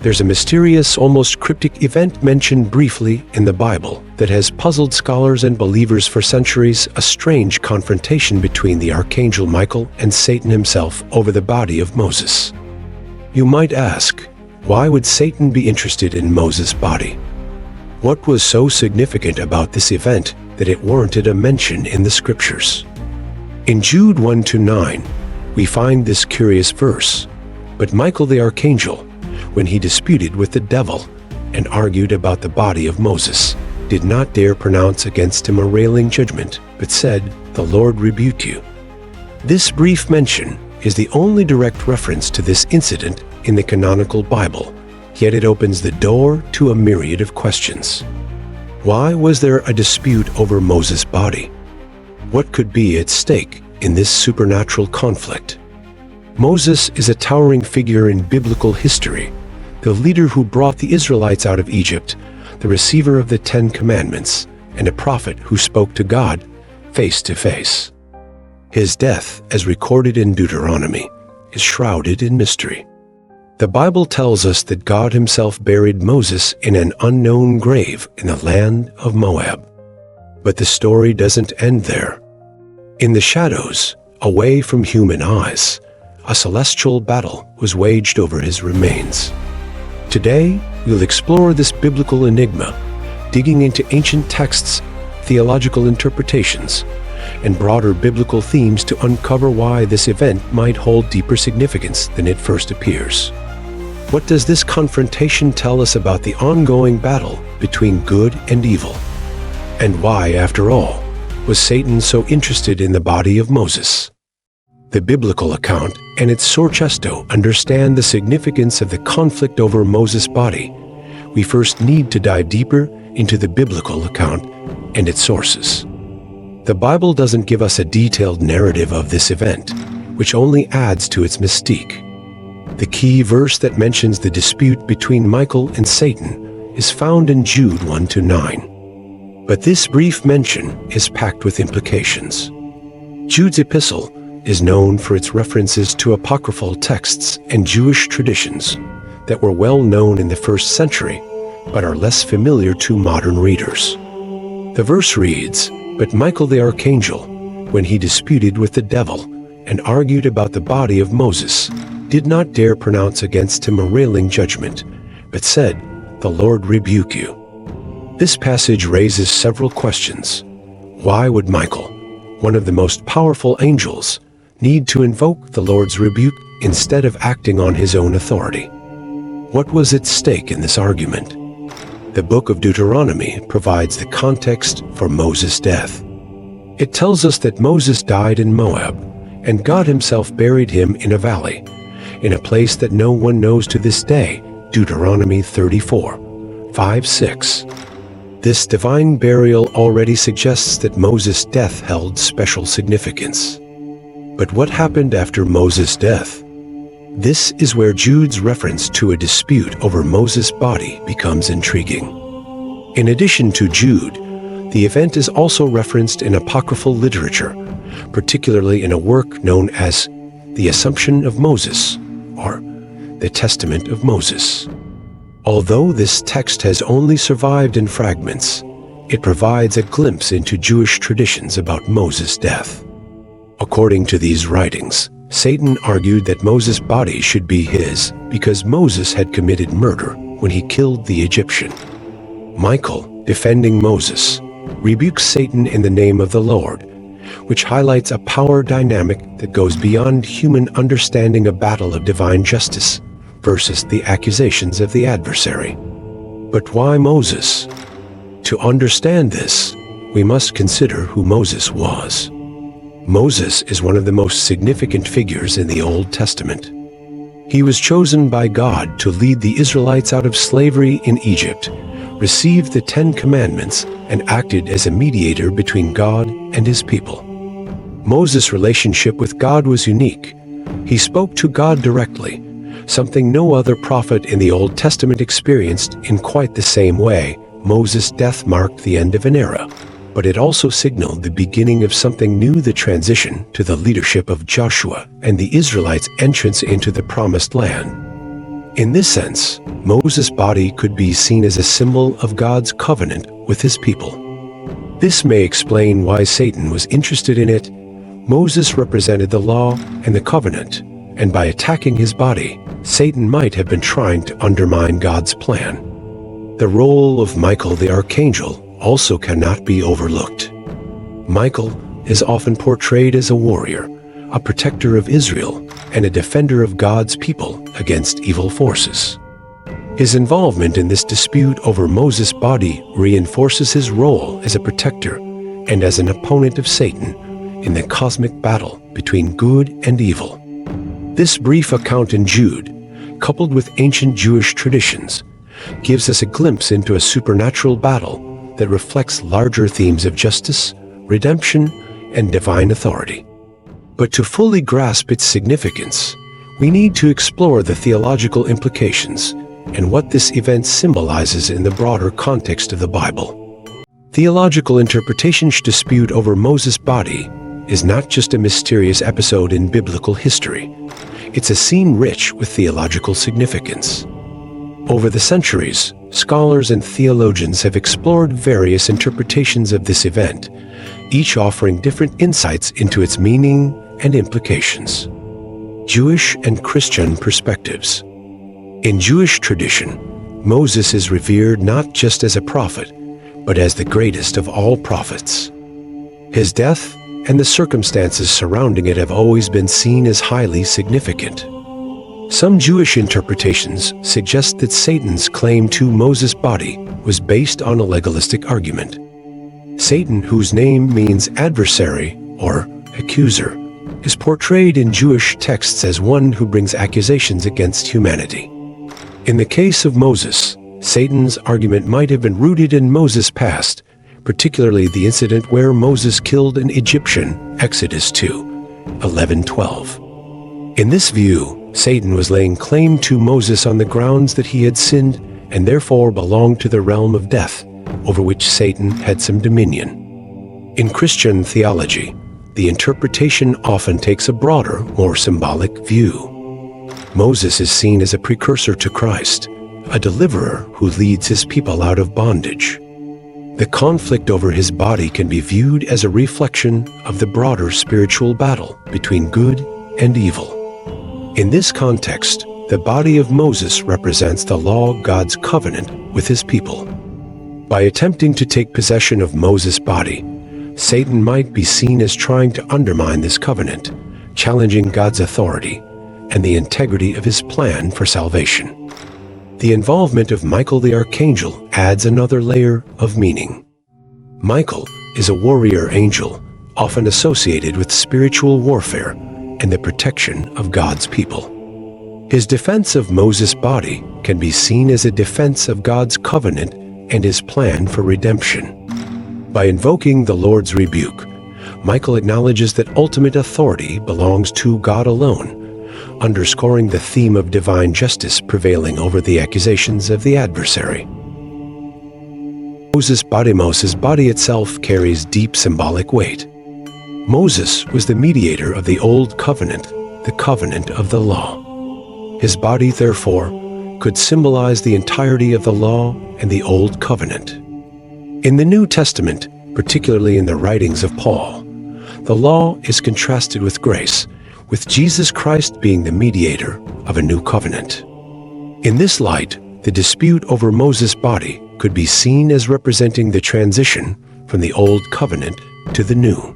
There's a mysterious, almost cryptic event mentioned briefly in the Bible that has puzzled scholars and believers for centuries, a strange confrontation between the archangel Michael and Satan himself over the body of Moses. You might ask, why would Satan be interested in Moses' body? What was so significant about this event that it warranted a mention in the scriptures? In Jude 1-9, we find this curious verse, "But Michael the archangel, when he disputed with the devil and argued about the body of Moses, did not dare pronounce against him a railing judgment, but said, 'The Lord rebuke you.'" This brief mention is the only direct reference to this incident in the canonical Bible, yet it opens the door to a myriad of questions. Why was there a dispute over Moses' body? What could be at stake in this supernatural conflict? Moses is a towering figure in biblical history, the leader who brought the Israelites out of Egypt, the receiver of the Ten Commandments, and a prophet who spoke to God face to face. His death, as recorded in Deuteronomy, is shrouded in mystery. The Bible tells us that God himself buried Moses in an unknown grave in the land of Moab. But the story doesn't end there. In the shadows, away from human eyes, a celestial battle was waged over his remains. Today, we'll explore this biblical enigma, digging into ancient texts, theological interpretations, and broader biblical themes to uncover why this event might hold deeper significance than it first appears. What does this confrontation tell us about the ongoing battle between good and evil? And why, after all, was Satan so interested in the body of Moses? The biblical account and its sorchesto understand the significance of the conflict over Moses' body. We first need to dive deeper into the biblical account and its sources. The Bible doesn't give us a detailed narrative of this event, which only adds to its mystique. The key verse that mentions the dispute between Michael and Satan is found in Jude 1-9. But this brief mention is packed with implications. Jude's epistle is known for its references to apocryphal texts and Jewish traditions that were well known in the first century, but are less familiar to modern readers. The verse reads, "But Michael the archangel, when he disputed with the devil and argued about the body of Moses, did not dare pronounce against him a railing judgment, but said, 'The Lord rebuke you.'" This passage raises several questions. Why would Michael, one of the most powerful angels, need to invoke the Lord's rebuke instead of acting on his own authority? What was at stake in this argument? The book of Deuteronomy provides the context for Moses' death. It tells us that Moses died in Moab, and God himself buried him in a valley, in a place that no one knows to this day, Deuteronomy 34:5-6. This divine burial already suggests that Moses' death held special significance. But what happened after Moses' death? This is where Jude's reference to a dispute over Moses' body becomes intriguing. In addition to Jude, the event is also referenced in apocryphal literature, particularly in a work known as the Assumption of Moses, or the Testament of Moses. Although this text has only survived in fragments, it provides a glimpse into Jewish traditions about Moses' death. According to these writings, Satan argued that Moses' body should be his because Moses had committed murder when he killed the Egyptian. Michael, defending Moses, rebukes Satan in the name of the Lord, which highlights a power dynamic that goes beyond human understanding, a battle of divine justice versus the accusations of the adversary. But why Moses? To understand this, we must consider who Moses was. Moses is one of the most significant figures in the Old Testament. He was chosen by God to lead the Israelites out of slavery in Egypt, received the Ten Commandments, and acted as a mediator between God and his people. Moses' relationship with God was unique. He spoke to God directly, something no other prophet in the Old Testament experienced in quite the same way. Moses' death marked the end of an era, but it also signaled the beginning of something new, the transition to the leadership of Joshua and the Israelites' entrance into the Promised Land. In this sense, Moses' body could be seen as a symbol of God's covenant with his people. This may explain why Satan was interested in it. Moses represented the law and the covenant, and by attacking his body, Satan might have been trying to undermine God's plan. The role of Michael the archangel also cannot be overlooked. Michael is often portrayed as a warrior, a protector of Israel, and a defender of God's people against evil forces. His involvement in this dispute over Moses' body reinforces his role as a protector and as an opponent of Satan in the cosmic battle between good and evil. This brief account in Jude, coupled with ancient Jewish traditions, gives us a glimpse into a supernatural battle that reflects larger themes of justice, redemption, and divine authority. But to fully grasp its significance, we need to explore the theological implications and what this event symbolizes in the broader context of the Bible. Theological interpretation's dispute over Moses' body is not just a mysterious episode in biblical history. It's a scene rich with theological significance. Over the centuries, scholars and theologians have explored various interpretations of this event, each offering different insights into its meaning and implications. Jewish and Christian perspectives. In Jewish tradition, Moses is revered not just as a prophet, but as the greatest of all prophets. His death and the circumstances surrounding it have always been seen as highly significant. Some Jewish interpretations suggest that Satan's claim to Moses' body was based on a legalistic argument. Satan, whose name means adversary or accuser, is portrayed in Jewish texts as one who brings accusations against humanity. In the case of Moses, Satan's argument might have been rooted in Moses' past, particularly the incident where Moses killed an Egyptian, Exodus 2:11-12. In this view, Satan was laying claim to Moses on the grounds that he had sinned and therefore belonged to the realm of death, over which Satan had some dominion. In Christian theology, the interpretation often takes a broader, more symbolic view. Moses is seen as a precursor to Christ, a deliverer who leads his people out of bondage. The conflict over his body can be viewed as a reflection of the broader spiritual battle between good and evil. In this context, the body of Moses represents the law of God's covenant with his people. By attempting to take possession of Moses' body, Satan might be seen as trying to undermine this covenant, challenging God's authority and the integrity of his plan for salvation. The involvement of Michael the archangel adds another layer of meaning. Michael is a warrior angel, often associated with spiritual warfare and the protection of God's people. His defense of Moses' body can be seen as a defense of God's covenant and his plan for redemption. By invoking the Lord's rebuke, Michael acknowledges that ultimate authority belongs to God alone, underscoring the theme of divine justice prevailing over the accusations of the adversary. Moses' body itself carries deep symbolic weight. Moses was the mediator of the Old Covenant, the covenant of the law. His body, therefore, could symbolize the entirety of the law and the Old Covenant. In the New Testament, particularly in the writings of Paul, the law is contrasted with grace, with Jesus Christ being the mediator of a new covenant. In this light, the dispute over Moses' body could be seen as representing the transition from the Old Covenant to the New.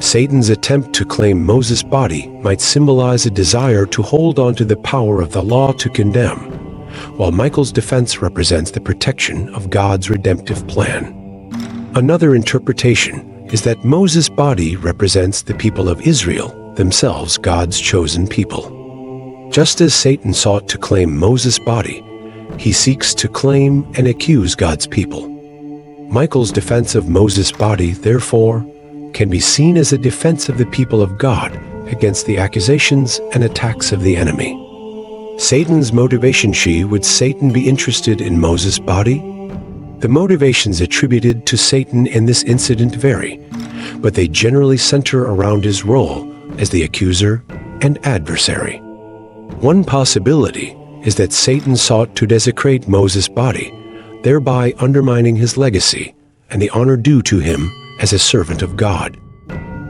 Satan's attempt to claim Moses' body might symbolize a desire to hold on to the power of the law to condemn, while Michael's defense represents the protection of God's redemptive plan. Another interpretation is that Moses' body represents the people of Israel, themselves God's chosen people. Just as Satan sought to claim Moses' body, he seeks to claim and accuse God's people. Michael's defense of Moses' body, therefore, can be seen as a defense of the people of God against the accusations and attacks of the enemy. Satan's motivation. Would Satan be interested in Moses' body? The motivations attributed to Satan in this incident vary, but they generally center around his role as the accuser and adversary. One possibility is that Satan sought to desecrate Moses' body, thereby undermining his legacy and the honor due to him as a servant of God.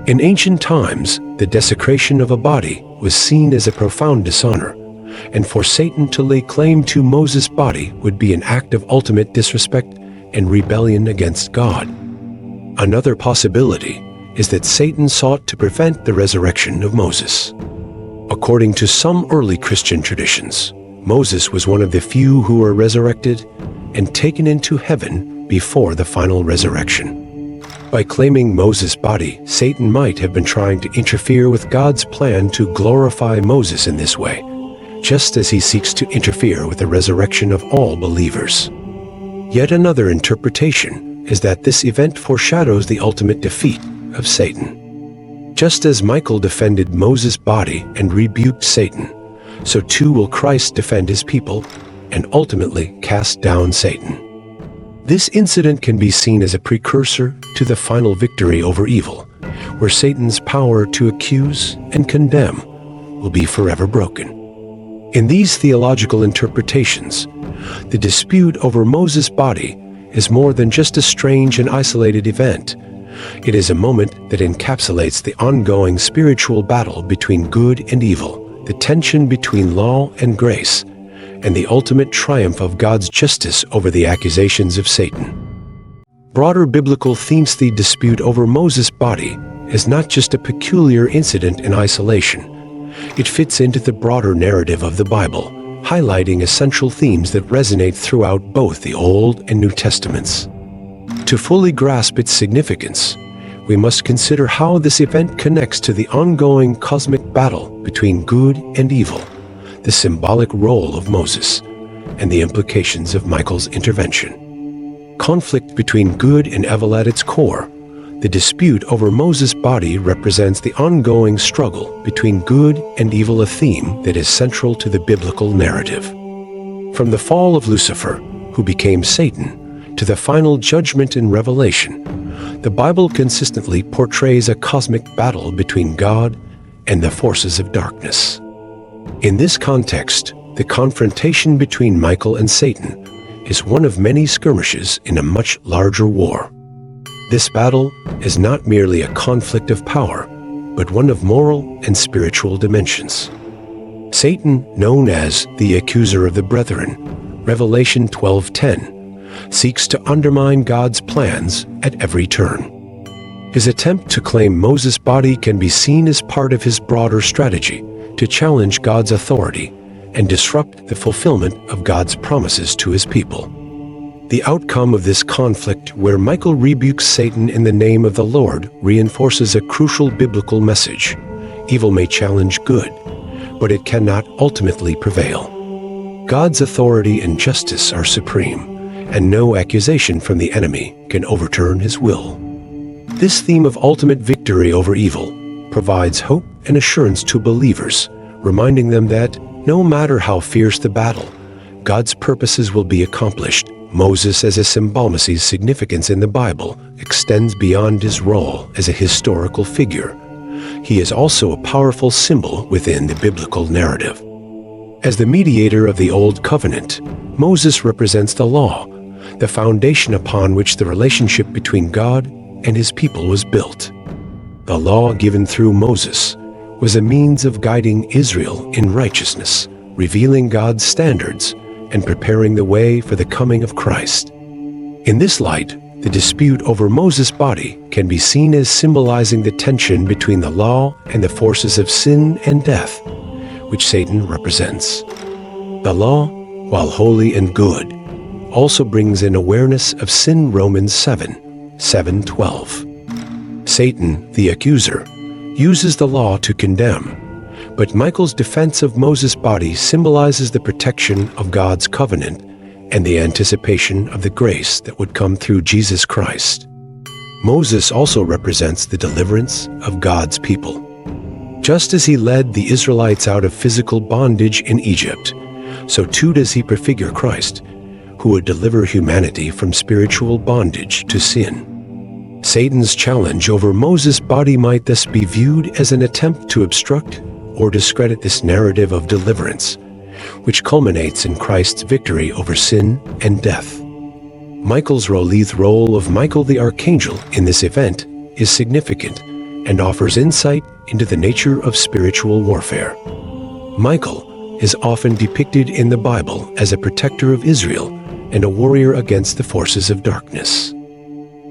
In ancient times, the desecration of a body was seen as a profound dishonor, and for Satan to lay claim to Moses' body would be an act of ultimate disrespect and rebellion against God. Another possibility is that Satan sought to prevent the resurrection of Moses. According to some early Christian traditions, Moses was one of the few who were resurrected and taken into heaven before the final resurrection. By claiming Moses' body, Satan might have been trying to interfere with God's plan to glorify Moses in this way, just as he seeks to interfere with the resurrection of all believers. Yet another interpretation is that this event foreshadows the ultimate defeat of Satan. Just as Michael defended Moses' body and rebuked Satan, so too will Christ defend his people and ultimately cast down Satan. This incident can be seen as a precursor to the final victory over evil, where Satan's power to accuse and condemn will be forever broken. In these theological interpretations, the dispute over Moses' body is more than just a strange and isolated event. It is a moment that encapsulates the ongoing spiritual battle between good and evil, the tension between law and grace, and the ultimate triumph of God's justice over the accusations of Satan. Broader biblical themes: the dispute over Moses' body is not just a peculiar incident in isolation. It fits into the broader narrative of the Bible, highlighting essential themes that resonate throughout both the Old and New Testaments. To fully grasp its significance, we must consider how this event connects to the ongoing cosmic battle between good and evil, the symbolic role of Moses, and the implications of Michael's intervention. Conflict between good and evil at its core, the dispute over Moses' body represents the ongoing struggle between good and evil, a theme that is central to the biblical narrative. From the fall of Lucifer, who became Satan, to the final judgment in Revelation, the Bible consistently portrays a cosmic battle between God and the forces of darkness. In this context, the confrontation between Michael and Satan is one of many skirmishes in a much larger war. This battle is not merely a conflict of power, but one of moral and spiritual dimensions. Satan, known as the accuser of the brethren, Revelation 12:10, seeks to undermine God's plans at every turn. His attempt to claim Moses' body can be seen as part of his broader strategy to challenge God's authority and disrupt the fulfillment of God's promises to his people. The outcome of this conflict, where Michael rebukes Satan in the name of the Lord, reinforces a crucial biblical message. Evil may challenge good, but it cannot ultimately prevail. God's authority and justice are supreme, and no accusation from the enemy can overturn his will. This theme of ultimate victory over evil provides hope and assurance to believers, reminding them that no matter how fierce the battle, God's purposes will be accomplished. Moses as a symbol—Moses' significance in the Bible extends beyond his role as a historical figure. He is also a powerful symbol within the biblical narrative. As the mediator of the Old Covenant, Moses represents the law, the foundation upon which the relationship between God and his people was built. The law given through Moses was a means of guiding Israel in righteousness, revealing God's standards, and preparing the way for the coming of Christ. In this light, the dispute over Moses' body can be seen as symbolizing the tension between the law and the forces of sin and death, which Satan represents. The law, while holy and good, also brings an awareness of sin. Romans 7:12. Satan, the accuser, uses the law to condemn, but Michael's defense of Moses' body symbolizes the protection of God's covenant and the anticipation of the grace that would come through Jesus Christ. Moses also represents the deliverance of God's people. Just as he led the Israelites out of physical bondage in Egypt, so too does he prefigure Christ, who would deliver humanity from spiritual bondage to sin. Satan's challenge over Moses' body might thus be viewed as an attempt to obstruct or discredit this narrative of deliverance, which culminates in Christ's victory over sin and death. Michael's role of Michael the archangel in this event is significant and offers insight into the nature of spiritual warfare. Michael is often depicted in the Bible as a protector of Israel and a warrior against the forces of darkness.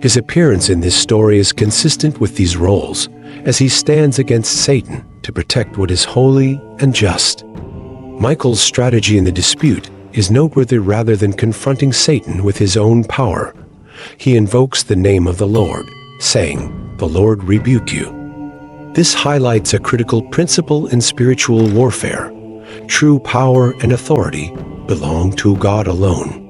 His appearance in this story is consistent with these roles, as he stands against Satan to protect what is holy and just. Michael's strategy in the dispute is noteworthy. Rather than confronting Satan with his own power, he invokes the name of the Lord, saying, "The Lord rebuke you." This highlights a critical principle in spiritual warfare. True power and authority belong to God alone.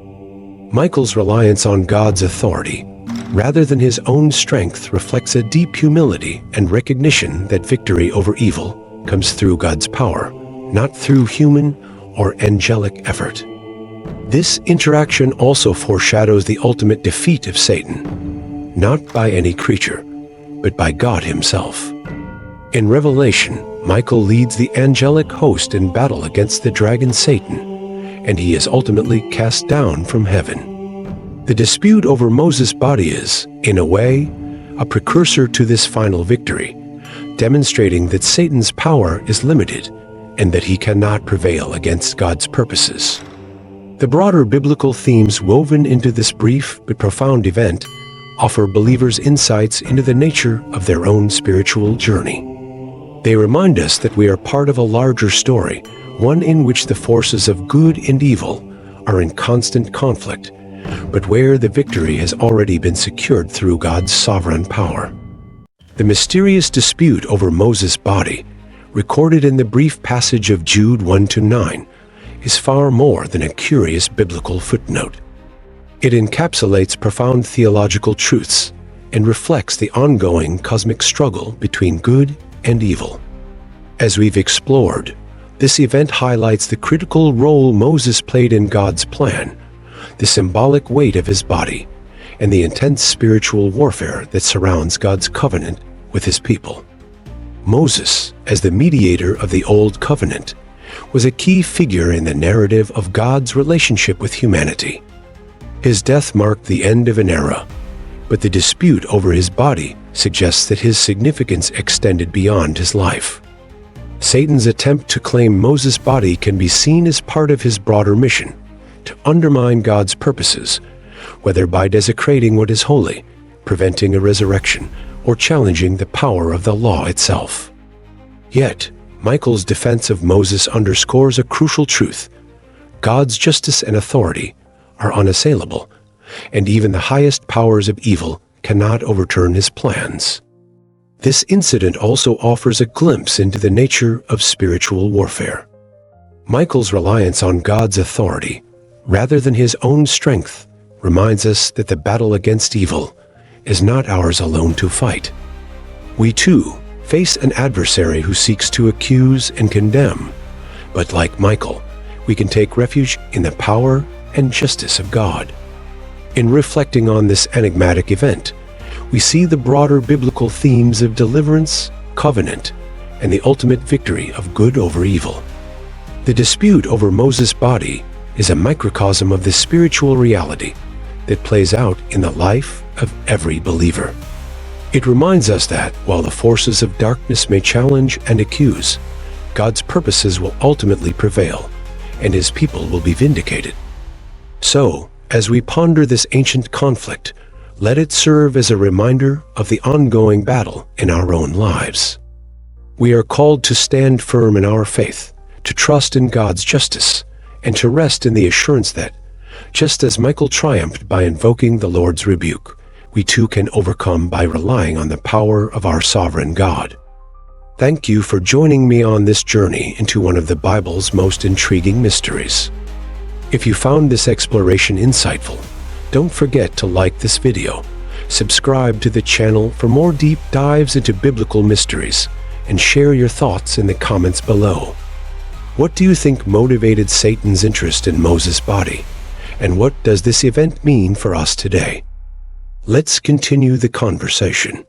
Michael's reliance on God's authority, rather than his own strength, reflects a deep humility and recognition that victory over evil comes through God's power, not through human or angelic effort. This interaction also foreshadows the ultimate defeat of Satan, not by any creature, but by God himself. In Revelation, Michael leads the angelic host in battle against the dragon Satan, and he is ultimately cast down from heaven. The dispute over Moses' body is, in a way, a precursor to this final victory, demonstrating that Satan's power is limited and that he cannot prevail against God's purposes. The broader biblical themes woven into this brief but profound event offer believers insights into the nature of their own spiritual journey. They remind us that we are part of a larger story, one in which the forces of good and evil are in constant conflict, but where the victory has already been secured through God's sovereign power. The mysterious dispute over Moses' body, recorded in the brief passage of Jude 1-9, is far more than a curious biblical footnote. It encapsulates profound theological truths and reflects the ongoing cosmic struggle between good and evil. As we've explored, this event highlights the critical role Moses played in God's plan, the symbolic weight of his body, and the intense spiritual warfare that surrounds God's covenant with his people. Moses, as the mediator of the Old Covenant, was a key figure in the narrative of God's relationship with humanity. His death marked the end of an era, but the dispute over his body suggests that his significance extended beyond his life. Satan's attempt to claim Moses' body can be seen as part of his broader mission, to undermine God's purposes, whether by desecrating what is holy, preventing a resurrection, or challenging the power of the law itself. Yet, Michael's defense of Moses underscores a crucial truth. God's justice and authority are unassailable, and even the highest powers of evil cannot overturn his plans. This incident also offers a glimpse into the nature of spiritual warfare. Michael's reliance on God's authority, rather than his own strength, reminds us that the battle against evil is not ours alone to fight. We too face an adversary who seeks to accuse and condemn, but like Michael, we can take refuge in the power and justice of God. In reflecting on this enigmatic event, we see the broader biblical themes of deliverance, covenant, and the ultimate victory of good over evil. The dispute over Moses' body is a microcosm of the spiritual reality that plays out in the life of every believer. It reminds us that, while the forces of darkness may challenge and accuse, God's purposes will ultimately prevail, and his people will be vindicated. So, as we ponder this ancient conflict, let it serve as a reminder of the ongoing battle in our own lives. We are called to stand firm in our faith, to trust in God's justice, and to rest in the assurance that, just as Michael triumphed by invoking the Lord's rebuke, we too can overcome by relying on the power of our sovereign God. Thank you for joining me on this journey into one of the Bible's most intriguing mysteries. If you found this exploration insightful, don't forget to like this video, subscribe to the channel for more deep dives into biblical mysteries, and share your thoughts in the comments below. What do you think motivated Satan's interest in Moses' body? And what does this event mean for us today? Let's continue the conversation.